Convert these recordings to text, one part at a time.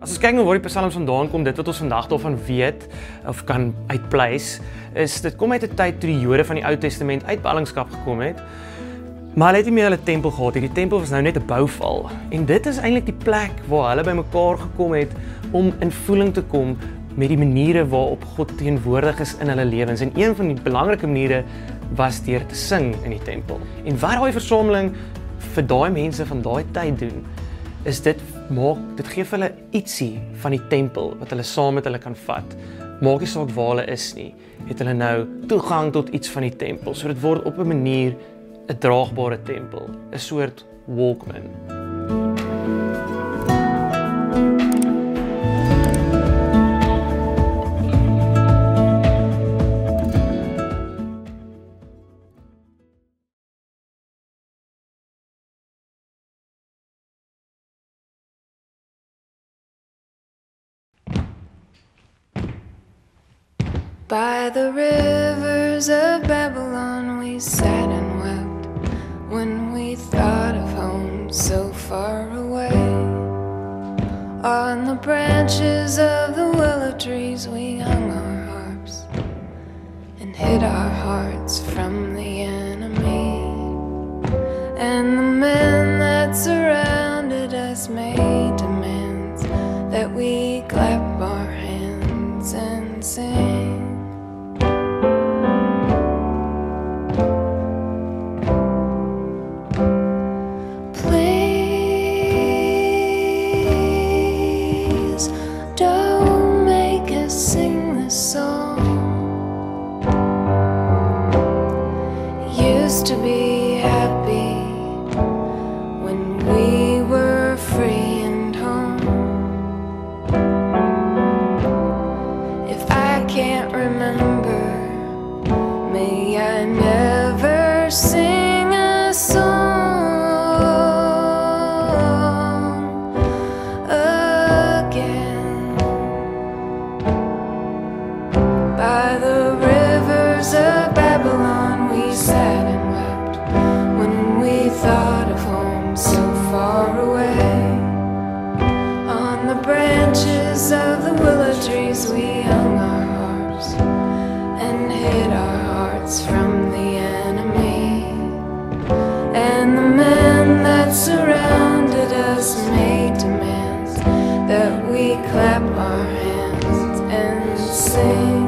As ons kyk na waar die psalms vandaan kom, dit wat ons vandag daarvan weet of kan uitpleis, is dit kom uit 'n tyd toe die Jode van die Ou Testament uit ballingskap gekom het. Maar hulle het nie meer hulle tempel gehad nie. Die tempel was nou net 'n bouval. En dit is eintlik die plek waar hulle bymekaar gekom het om in voeling te kom met die maniere waarop God teenwoordig is in hulle lewens. En een van die belangrike maniere was deur te sing in die tempel. En wat daai versameling vir daai mense van daai tyd doen, is dit gee vir hulle ietsie van die tempel wat hulle saam met hulle kan vat. Maak nie saak waar hulle is nie, het hulle nou toegang tot iets van die tempel. So dit word op 'n manier 'n draagbare tempel, 'n soort Walkman. By the rivers of Babylon we sat and wept when we thought of home so far away. On the branches of the willow trees we hung our harps and hid our hearts from the enemy. And the men that surrounded us made demands that we clap our hands and sing. To be happy when we were free and home. If I can't remember, may I never sing a song again. By the rivers of Babylon we sat thought of home so far away. On the branches of the willow trees we hung our harps and hid our hearts from the enemy. And the men that surrounded us made demands that we clap our hands and sing.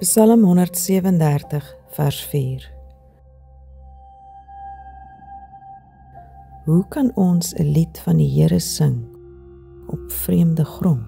Psalm 137 vers 4. Hoe kan ons 'n lied van die Here sing op vreemde grond.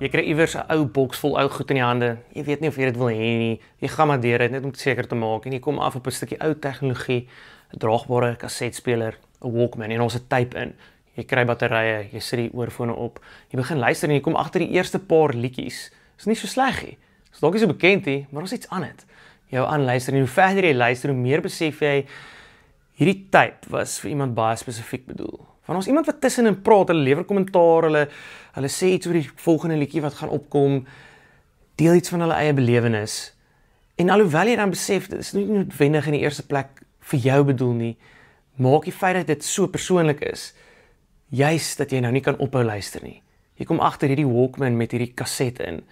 Jy kry iewers 'n ou boks vol ou goed in die hande. Jy weet nie of jy dit wil hê nie. Jy gaan maar deur dit net om seker te maak en jy kom af op 'n stukkie ou tegnologie, 'n draagbare kasetspeler, 'n Walkman en ons het tape in. Jy kry batterye, jy sit die oorfone op. Jy begin luister en jy kom agter die eerste paar liedjies. Is nie so sleg nie. Is dalk nie so bekend nie, maar ons iets aan dit. Jy hou aan luister en hoe verder jy luister, hoe meer besef jy hierdie tape was vir iemand baie spesifiek bedoel. Van ons iemand wat tussenin praat, hulle lewer kommentaar, hulle sê iets oor die volgende liedjie wat gaan opkom, deel iets van hulle eie belewenis. En alhoewel jy dan besef, dit is nie noodwendig in die eerste plek vir jou bedoel nie, maak die feit dat dit so persoonlik is, juist dat jy nou nie kan ophou luister nie. Jy kom agter hierdie Walkman met hierdie kaset in,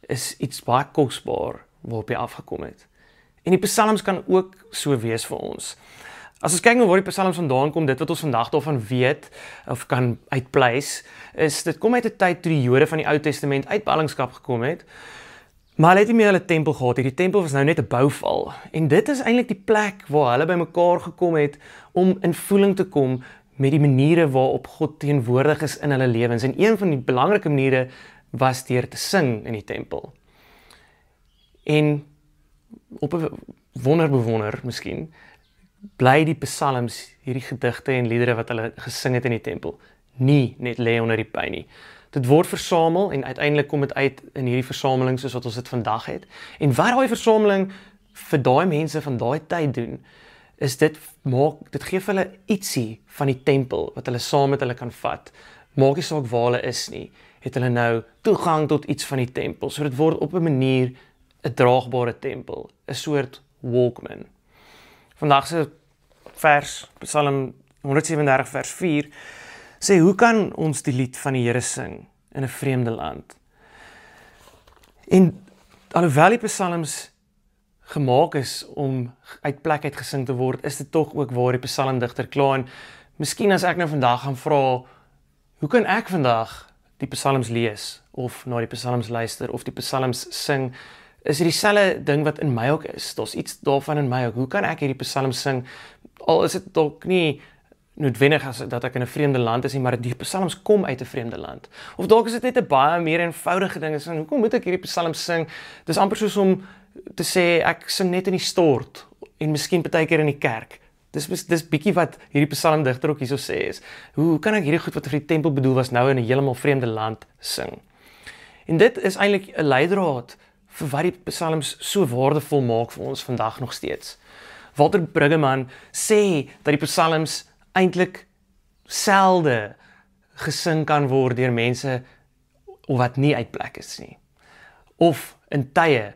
is iets baie kosbaar waarop jy afgekom het. En die psalms kan ook so wees vir ons. As ons kyk na waar die psalms vandaan kom, dit wat ons vandag daarvan weet, of kan uitpleis, is dit kom uit 'n tyd toe die Jode van die Ou Testament uit ballingskap gekom het, maar hulle het nie meer hulle tempel gehad, die tempel was nou net 'n bouval, en dit is eintlik die plek waar hulle bymekaar gekom het, om in voeling te kom met die maniere waarop God teenwoordig is in hulle lewens, en een van die belangrike maniere was deur te sing in die tempel. En op 'n wonder miskien, bly die psalms, hierdie gedigte en liedere wat hulle gesing het in die tempel, nie net lê onder die pyn nie. Dit word versamel en uiteindelik kom dit uit in hierdie versameling soos wat ons dit vandag het. En wat daai versameling vir daai mense van daai tyd doen, is dit gee vir hulle ietsie van die tempel wat hulle saam met hulle kan vat. Maak nie saak waar hulle is nie, het hulle nou toegang tot iets van die tempel. So dit word op 'n manier 'n draagbare tempel, 'n soort Walkman. Vandag se vers, Psalm 137 vers 4, sê, hoe kan ons die lied van die Here sing in 'n vreemde land? En alhoewel die psalms gemaak is om uit plek uit gesing te word, is dit tog ook waar die psalmdigter kla. En miskien as ek nou vandag gaan vra, hoe kan ek vandag die psalms lees, of na die psalms luister, of die psalms sing, is dit dieselfde ding wat in my ook is. Daar's iets daarvan in my ook. Hoe kan ek hierdie psalms sing? Al is dit dalk nie noodwendig as dat ek in 'n vreemde land is nie, maar die psalms kom uit 'n vreemde land. Of dalk is dit net 'n baie meer eenvoudige ding. Is van, hoekom moet ek hierdie psalms sing? Dis amper soos om te sê ek sing net in die stort en miskien partykeer in die kerk. Dis bietjie wat hierdie psalmdigter ook hierso sê is. Hoe kan ek hierdie goed wat vir die tempel bedoel was nou in 'n heeltemal vreemde land sing? En dit is eintlik 'n leidraad vir wat die psalms so waardevol maak vir ons vandag nog steeds. Walter Brueggemann sê dat die psalms eintlik selde gesing kan word deur mense wat nie uit plek is nie. Of in tye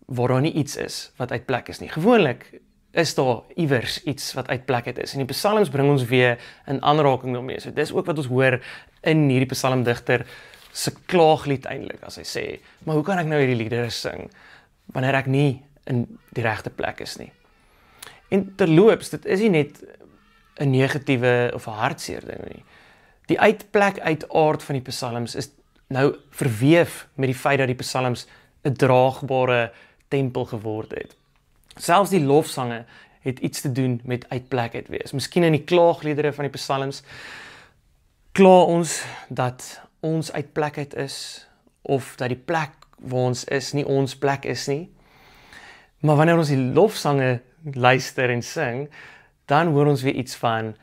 waar daar nie iets is wat uit plek is nie. Gewoonlik is daar iewers iets wat uit plek is. En die psalms bring ons weer in aanraking daarmee. So dis ook wat ons hoor in hierdie psalmdigter se klaaglied eintlik, as hy sê, maar hoe kan ek nou hierdie liedere sing wanneer ek nie in die regte plek is nie? En terloops, dit is nie net 'n negatiewe of 'n hartseer ding nie. Die uitplek uit aard van die psalms is nou verweef met die feit dat die psalms 'n draagbare tempel geword het. Selfs die lofsange het iets te doen met uitplek uit wees. Miskien in die klaagliedere van die psalms kla ons dat ons uit plek uit is, of dat die plek waar ons is nie ons plek is nie. Maar wanneer ons die lofsange luister en sing, dan hoor ons weer iets van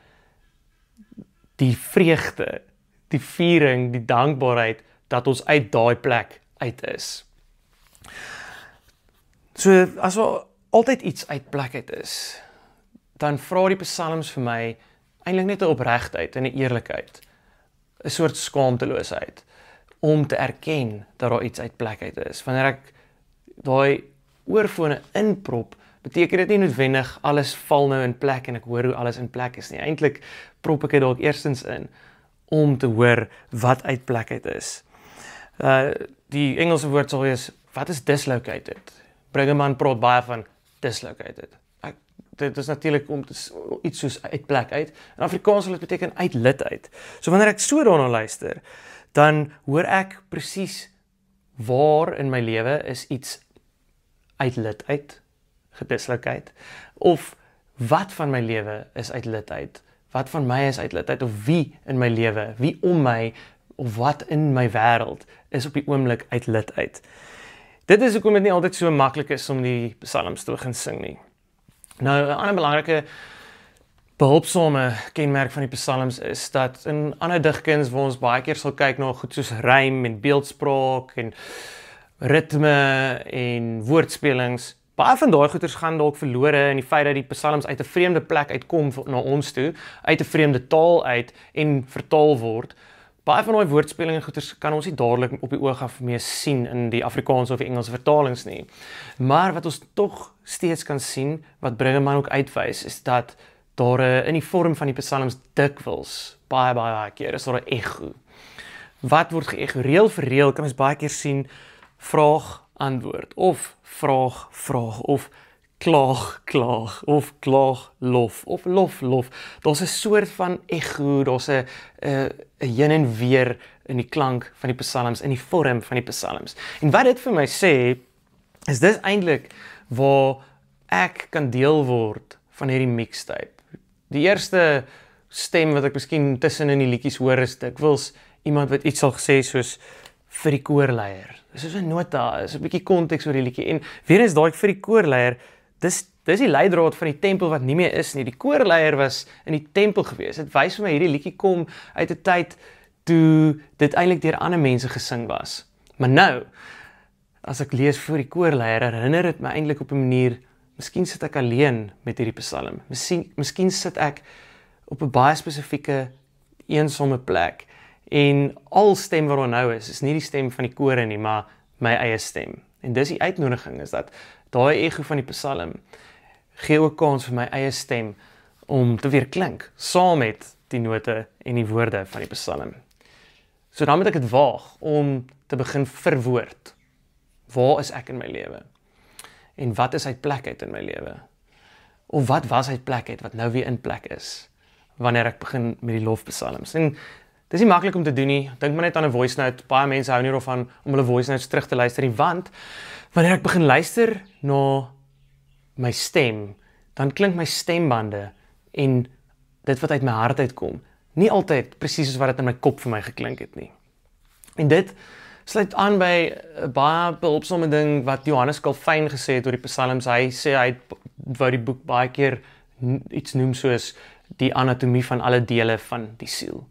die vreugde, die viering, die dankbaarheid dat ons uit daai plek uit is. So as er altyd iets uit plek uit is, dan vra die psalms vir my eintlik net 'n opregtheid en 'n eerlikheid, 'n soort skaamteloosheid om te erken dat daar iets uit plek uit is. Wanneer ek daai oorfone inprop, beteken dit nie noodwendig alles val nou in plek en ek hoor hoe alles in plek is nie. Eintlik prop ek dit dalk eerstens in om te hoor wat uit plek uit is. Die Engelse woord sal wees, wat is dislocated? Brueggemann praat baie van dislocated. Dit is natuurlik iets soos uit plek uit. In Afrikaans sal dit beteken uit lid uit. So wanneer ek so daarna luister, dan hoor ek presies waar in my lewe is iets uit lid uit, gedislocate, of wat van my lewe is uit lid uit, wat van my is uit lid uit, of wie in my lewe, wie om my, of wat in my wêreld is op die oomblik uit lid uit. Dit is hoekom dit nie altyd so maklik is om die psalms te begin sing nie. Nou, 'n ander belangrike behulpsame kenmerk van die psalms is dat in ander digkuns waar ons baie keer sal kyk na goed soos rym en beeldspraak en ritme en woordspelings, baie van daai goeters gaan dalk verlore in die feit dat die psalms uit 'n vreemde plek uitkom na ons toe, uit 'n vreemde taal uit en vertaal word. Baie van daai woordspeling en goeters kan ons nie dadelik op die oog af mee sien in die Afrikaanse of die Engelse vertalings nie. Maar wat ons tog steeds kan sien, wat Bruggeman ook uitwys, is dat daar in die vorm van die psalms dikwels, baie keer, is daar 'n echo. Wat word geëcho? Reël vir reël kan ons baie keer sien, vraag, antwoord, of vraag, vraag, of klaag, klaag, of klaag, lof, of lof, lof. Daar's 'n soort van echo, daar's 'n heen en weer in die klank van die psalms, in die vorm van die psalms. En wat dit vir my sê, is dis eintlik waar ek kan deel word van hierdie mixtape. Die eerste stem wat ek miskien tussen in die liedjies hoor is dikwels iemand wat iets sal gesê soos vir die koorleier. Dis soos 'n nota, is 'n bietjie konteks oor die liedjie. En weer eens daai vir die koorleier, dis die leidraad van die tempel wat nie meer is nie. Die koorleier was in die tempel gewees. Dit wys vir my hierdie liedjie kom uit 'n tyd toe dit eintlik deur ander mense gesing was. Maar nou, as ek lees vir die koorleier, herinner dit my eintlik op 'n manier, miskien sit ek alleen met hierdie psalm. Miskien sit ek op 'n baie spesifieke eensame plek en al stem wat daar nou is nie die stem van die kore nie, maar my eie stem. En dis die uitnodiging, is dat daai ego van die psalm gee ook kans vir my eie stem om te weer klink, saam met die note en die woorde van die psalm. So dan moet ek dit waag om te begin verwoord. Waar is ek in my lewe? En wat is uit plek uit in my lewe? Of wat was uit plek uit wat nou weer in plek is, wanneer ek begin met die lofpsalms? En dis nie maklik om te doen nie. Dink maar net aan 'n voice note. Baie mense hou nie daarvan om hulle voice notes terug te luister nie, want wanneer ek begin luister na my stem, dan klink my stembande en dit wat uit my hart uitkom, nie altyd presies soos wat dit in my kop vir my geklink het nie. En dit sluit aan by 'n baie behulpsame ding wat Johannes Calvin gesê het oor die psalms. Hy sê hy wou die boek baie keer iets noem soos die anatomie van alle dele van die siel.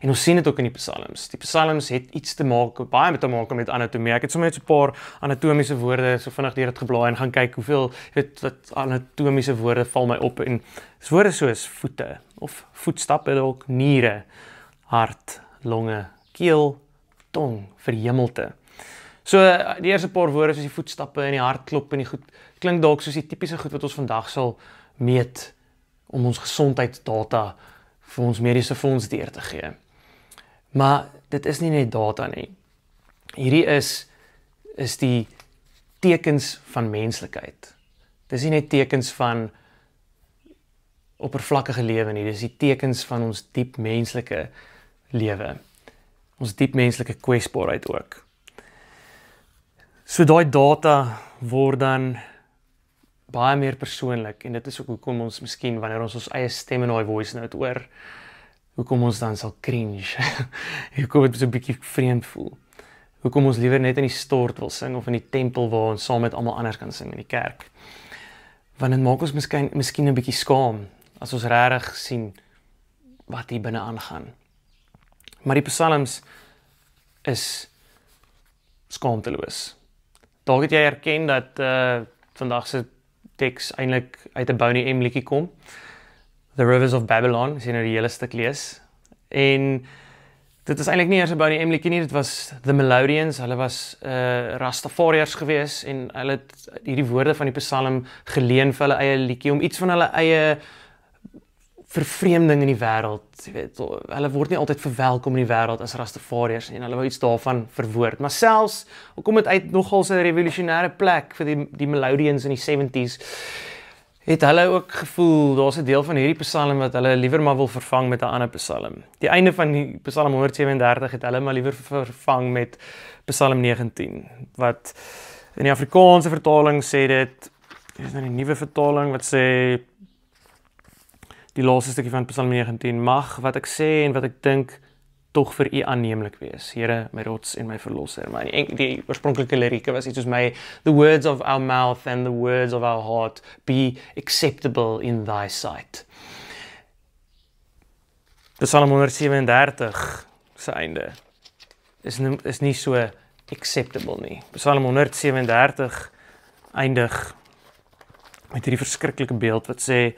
En ons sien dit ook in die psalms. Die psalms het iets te maak, baie te maak met anatomie. Ek het sommer net so 'n paar anatomiese woorde so vinnig deur dit geblaai en gaan kyk hoeveel wat anatomiese woorde val my op. En dis woorde soos voete of voetstappe dalk, niere, hart, longe, keel, tong, verhemelte. So die eerste paar woorde soos die voetstappe en die hartklop en die goed klink dalk soos die tipiese goed wat ons vandag sal meet om ons gesondheidsdata vir ons mediese fonds deur te gee. Maar dit is nie net data nie. Hierdie is die tekens van menslikheid. Dis nie net tekens van oppervlakkige lewe nie, dis die tekens van ons diep menslike lewe. Ons diep menslike kwesbaarheid ook. So daai data word dan baie meer persoonlik, en dit is ook hoekom ons miskien, wanneer ons eie stem in daai voice note hoor, hoekom ons dan sal cringe, hoekom dit so 'n bietjie vreemd voel, hoekom ons liewer net in die stort wil sing, of in die tempel waar ons saam met almal anders kan sing in die kerk. Want dit maak ons miskien 'n bietjie skaam, as ons regtig sien wat hier binne aangaan. Maar die psalms is skaamteloos. Dalk het jy erken dat vandag se teks eintlik uit 'n Boney M liedjie kom. The Rivers of Babylon, as jy nou die hele stuk lees. En dit is eintlik nie eers 'n Boney M liedjie nie, dit was The Melodians. Hulle was Rastafariërs gewees en hulle het hierdie woorde van die psalm geleen vir hulle eie liedjie, om iets van hulle eie vervreemding in die wêreld, jy weet, hulle word nie altyd verwelkom in die wêreld as Rastafariërs en hulle wou iets daarvan verwoord. Maar selfs, al kom dit uit nogal 'n revolusionêre plek vir die Melodians in die 70s, het hulle ook gevoel, daar's 'n deel van hierdie psalm wat hulle liewer maar wil vervang met 'n ander psalm. Die einde van die psalm 137 het hulle maar liewer vervang met psalm 19, wat In die Afrikaanse vertaling sê dit, hier is nou die nuwe vertaling wat sê, die laaste stukkie van Psalm 19, mag wat ek sê en wat ek dink, tog vir u aanneemlik wees. Here, my rots en my verlosser. Maar die oorspronklike lirieke was iets soos the words of our mouth and the words of our heart be acceptable in thy sight. Psalm 137 se einde is nie so acceptable nie. Psalm 137 eindig met hierdie verskriklike beeld wat sê,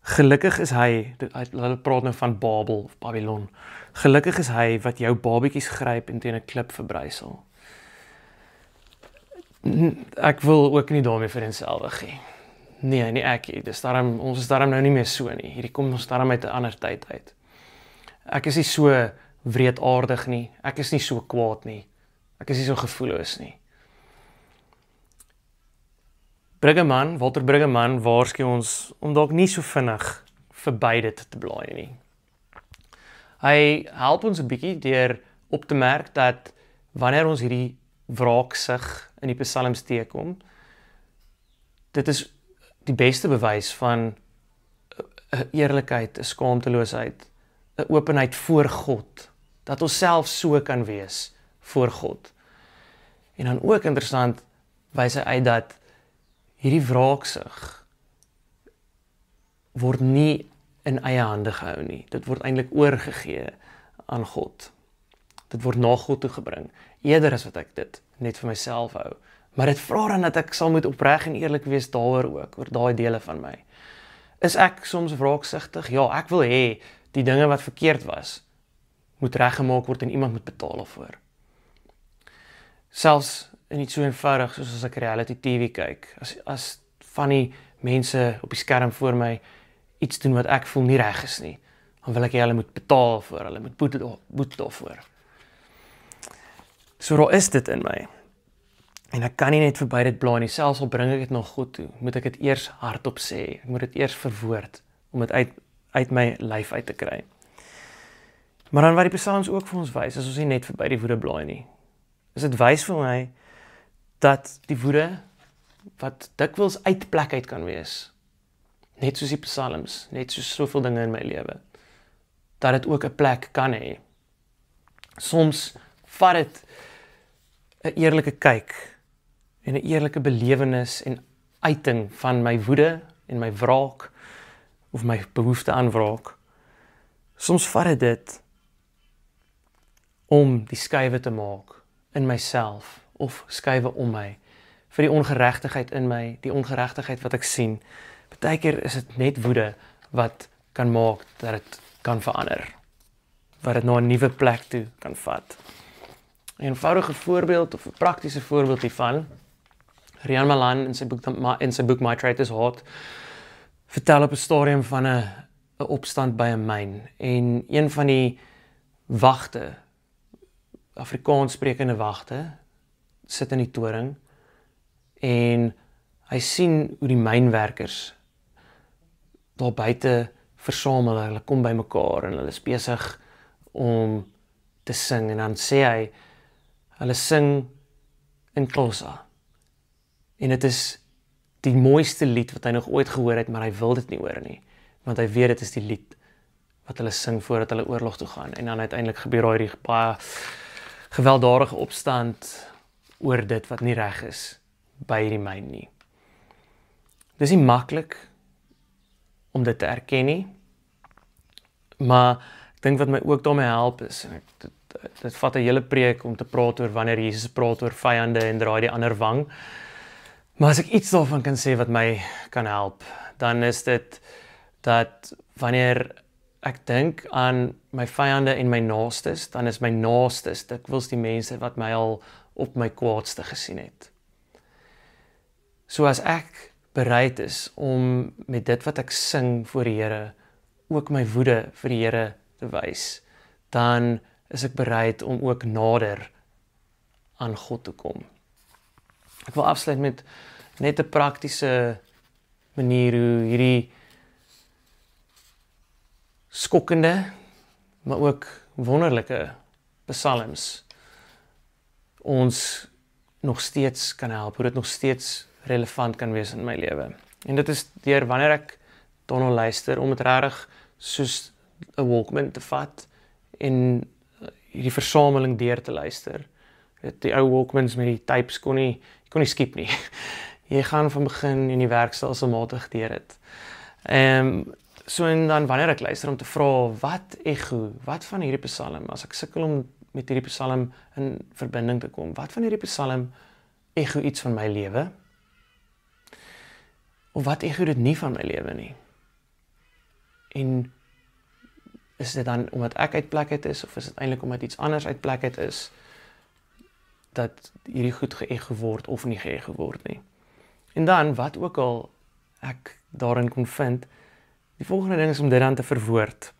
gelukkig is hy, hulle praat nou van Babel of Babylon, gelukkig is hy wat jou babietjies gryp en teen 'n klip verbrysel. Ek wil ook nie daarmee vereenselwig nie. Nee, nie ek nie. Ons is daarom nou nie meer so nie. Hierdie kom ons daarom uit 'n ander tyd uit. Ek is nie so wreedaardig nie. Ek is nie so kwaad nie. Ek is nie so gevoelloos nie. Walter Bruggeman waarsku ons om dalk nie so vinnig verby dit te blaai nie. Hy help ons 'n bietjie deur op te merk dat wanneer ons hierdie wraaksig in die psalms teekom, dit is die beste bewys van 'n eerlikheid, 'n skaamteloosheid, 'n openheid voor God, dat ons self so kan wees voor God. En dan ook interessant wys hy uit dat hierdie wraaksig word nie in eie hande gehou nie. Dit word eintlik oorgegee aan God. Dit word na God toe gebring, eerder as wat ek dit net vir myself hou. Maar dit vra dan dat ek sal moet opreg en eerlik wees daaroor ook, oor daai dele van my. Is ek soms wraaksugtig? Ja, ek wil hê die dinge wat verkeerd was, moet reggemaak word en iemand moet betaal daarvoor. Selfs in iets so eenvoudig soos as ek reality TV kyk, as van die mense op die skerm voor my iets doen wat ek voel nie reg is nie, dan wil ek hê hulle moet betaal voor, hulle moet boete daarvoor. So daar is dit in my. En ek kan nie net verby dit blaai nie, selfs al bring ek dit na God toe, moet ek dit eers hardop sê, ek moet dit eers verwoord, om dit uit my lyf uit te kry. Maar dan wat die psalms ook vir ons wys, is ons nie net verby die woede blaai nie. Is dit wys vir my, dat die woede, wat dikwels uit plek uit kan wees, net soos die psalms, net soos soveel dinge in my lewe, dat dit ook 'n plek kan hê. Soms vat dit 'n eerlike kyk, en 'n eerlike belewenis en uiting van my woede en my wraak, of my behoefte aan wraak. Soms vat dit om die skuwe te maak in myself, of skuwe om my, vir die ongeregtigheid in my, die ongeregtigheid wat ek sien. Partykeer is dit net woede wat kan maak dat dit kan verander, wat dit na 'n nuwe plek toe kan vat. 'n eenvoudige voorbeeld of 'n praktiese voorbeeld hiervan, Rian Malan in sy boek My Traitor's Heart vertel op 'n stadium van 'n opstand by 'n myn, en een van die wagte, Afrikaans sprekende wagte, sit in die toring en hy sien hoe die mynwerkers daar buite versamel, hulle kom by mekaar en hulle is besig om te sing, en dan sê hy, hulle sing in Xhosa. En dit is die mooiste lied wat hy nog ooit gehoor het, maar hy wil dit nie hoor nie, want hy weet dit is die lied wat hulle sing voordat hulle oorlog toe gaan. En dan uiteindelik gebeur daar hierdie baie gewelddadige opstand oor dit wat nie reg is by die myn nie. Dis nie maklik om dit te erken nie, maar ek dink wat my ook daarmee help is, en dit vat 'n hele preek om te praat oor wanneer Jesus praat oor vyande en draai die ander wang. Maar as ek iets daarvan kan sê wat my kan help, dan is dit dat wanneer ek dink aan my vyande en my naastes, dan is my naastes dikwels die mense wat my al op my kwaadste gesien het. So as ek bereid is om met dit wat ek sing voor die Here, ook my woede vir die Here te wys, dan is ek bereid om ook nader aan God te kom. Ek wil afsluit met net 'n praktiese manier hoe hierdie skokkende, maar ook wonderlike psalms ons nog steeds kan help, hoe dit nog steeds relevant kan wees in my lewe. En dit is deur wanneer ek daarna luister, om dit regtig soos 'n Walkman te vat en hierdie versameling deur te luister. Die ou Walkmans met die tapes kon nie skip nie. Jy gaan van begin en die werk stelselmatig deur dit. So en dan wanneer ek luister om te vra, wat van hierdie psalm, as ek sukkel om met hierdie psalm in verbinding te kom, wat van hierdie psalm ego iets van my lewe? Of wat ego dit nie van my lewe nie? En is dit dan omdat ek uit plek uit is, of is dit eintlik omdat iets anders uit plek uit is, dat hierdie goed geëgo word of nie geëgo word nie? En dan, wat ook al ek daarin kon vind, die volgende ding is om dit dan te verwoord,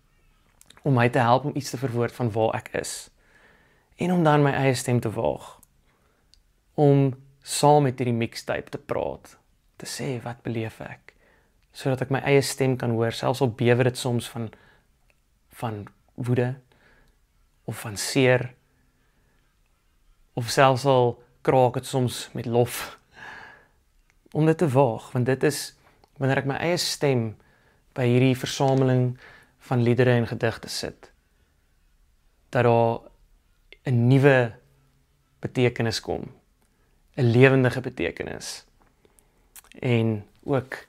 om my te help om iets te verwoord van waar ek is, en om dan my eie stem te waag, om saam met hierdie mixtape te praat, te sê wat beleef ek, sodat ek my eie stem kan hoor, selfs al bewe dit soms van woede, of van seer, of selfs al kraak het soms met lof, om dit te waag, want dit is, wanneer ek my eie stem by hierdie versameling van liedere en gedigte sit, dat daar 'n nuwe betekenis kom, 'n lewendige betekenis, en ook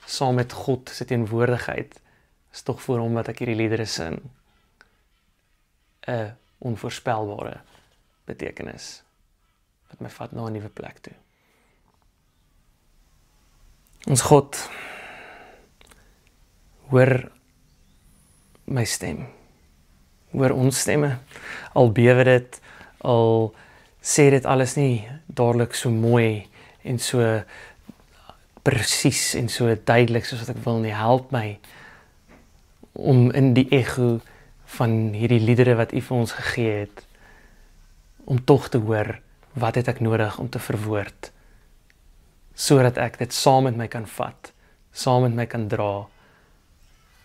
saam met God se teenwoordigheid, is tog vir hom wat ek hierdie liedere sing, 'n onvoorspelbare betekenis, wat my vat na 'n nuwe plek toe. Ons God, hoor my stem, hoor ons stemme, al bewe dit, al sê dit alles nie dadelik so mooi, en so presies, en so duidelik soos wat ek wil nie, help my, om in die ego van hierdie liedere wat U vir ons gegee het, om tog te hoor, wat het ek nodig om te verwoord, sodat ek dit saam met my kan vat, saam met my kan dra,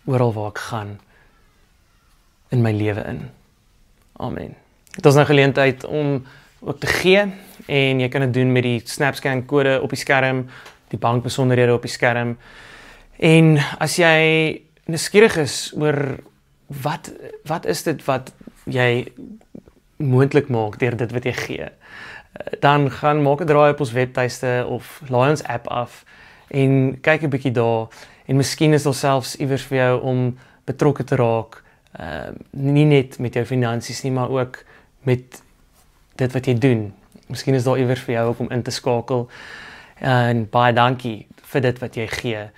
oral waar ek gaan, in my lewe in. Amen. Dit is nou geleentheid om ook te gee, en jy kan dit doen met die SnapScan kode op die skerm, die bankbesonderhede op die skerm, en as jy nuuskierig is oor wat is dit wat jy moontlik maak deur dit wat jy gee, dan gaan maak 'n draai op ons webtuiste of laai ons app af en kyk 'n bietjie daar, en miskien is daar selfs iewers vir jou om betrokke te raak, nie net met jou finansies nie, maar ook met dit wat jy doen. Miskien is daar iewers vir jou ook om in te skakel, en baie dankie vir dit wat jy gee,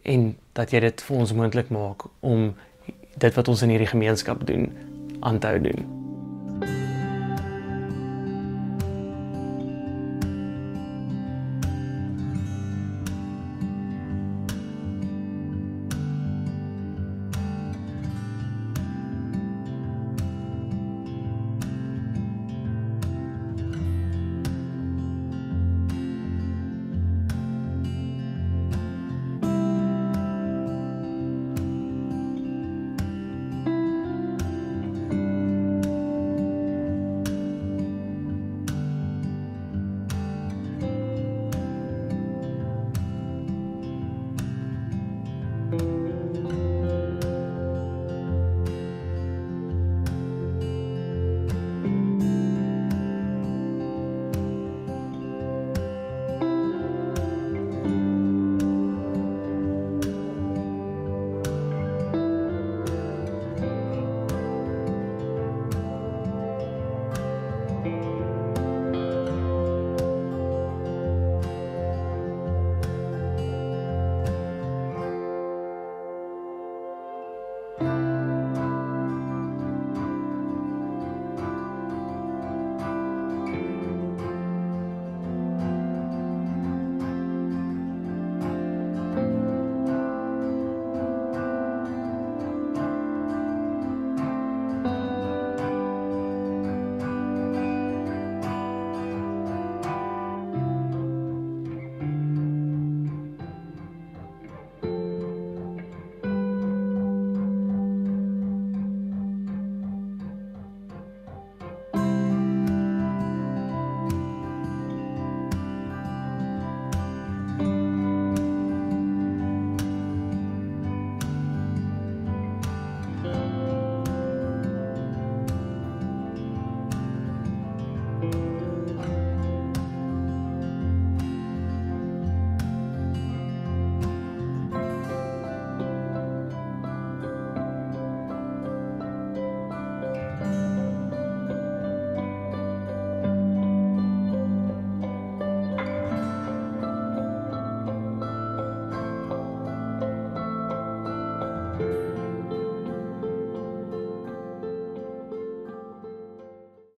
en dat jy dit vir ons moontlik maak om dit wat ons in hierdie gemeenskap doen, aan te hou doen.